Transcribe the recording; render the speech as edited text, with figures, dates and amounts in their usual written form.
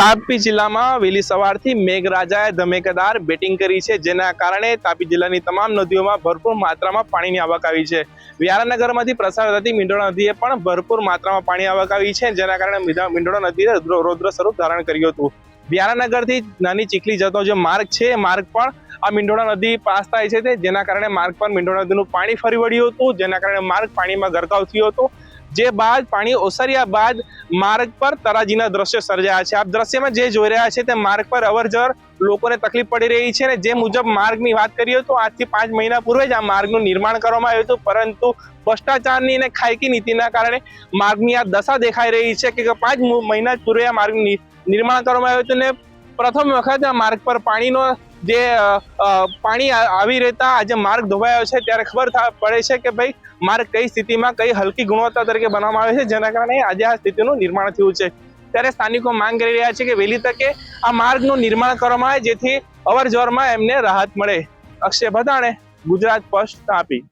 તાપી જિલ્લામાં વહેલી સવારથી મેઘરાજાએ ધમેકેદાર બેટિંગ કરી છે, જેના કારણે તાપી જિલ્લાની તમામ નદીઓમાં ભરપૂર માત્રામાં પાણીની આવક આવી છે। વ્યારાનગરમાંથી પ્રસાર થતી મીંડોળા નદીએ પણ ભરપૂર માત્રામાં પાણી આવક આવી છે, જેના કારણે મીંડોળા નદીએ રૌદ્ર સ્વરૂપ ધારણ કર્યું હતું। વ્યારાનગરથી નાની ચીખલી જતો જે માર્ગ છે, એ માર્ગ પણ આ મીંડોળા નદી પાસ થાય છે, જેના કારણે માર્ગ પર મીંડોળા નદીનું પાણી ફરી વળ્યું હતું, જેના કારણે માર્ગ પાણીમાં ગરકાવ થયો હતો। જે બાદ પાણી ઓસર્યા બાદ માર્ગ પર તરાજીના દ્રશ્યો સર્જાયા છે। આપ દ્રશ્યમાં જે જોઈ રહ્યા છે તે માર્ગ પર અવરજવર લોકોને તકલીફ પડી રહી છે। અને જે મુજબ માર્ગની વાત કરીએ તો આજથી 5 મહિના પૂર્વે જ આ માર્ગનું નિર્માણ કરવામાં આવ્યું હતું, પરંતુ ભ્રષ્ટાચારની અને ખાયકી નીતિના કારણે માર્ગની આ દશા દેખાઈ રહી છે કે 5 મહિના પૂર્વે આ માર્ગનું નિર્માણ કરવામાં આવ્યું હતું ને પ્રથમ વખત આ માર્ગ પર પાણીનો જે પાણી આવી રહેતા આજે માર્ગ ધોવાયો છે, ત્યારે ખબર પડે છે કે ભાઈ માર્ગ કઈ સ્થિતિમાં કઈ હલકી ગુણવત્તા તરીકે બનાવવામાં આવે છે, જેના કારણે આજે આ સ્થિતિનું નિર્માણ થયું છે। ત્યારે સ્થાનિકો માંગ કરી રહ્યા છે કે વહેલી તકે આ માર્ગનું નિર્માણ કરવામાં આવે, જેથી અવર જવરમાં એમને રાહત મળે। અક્ષય ભદાણે, ગુજરાત ફર્સ્ટ, તાપી।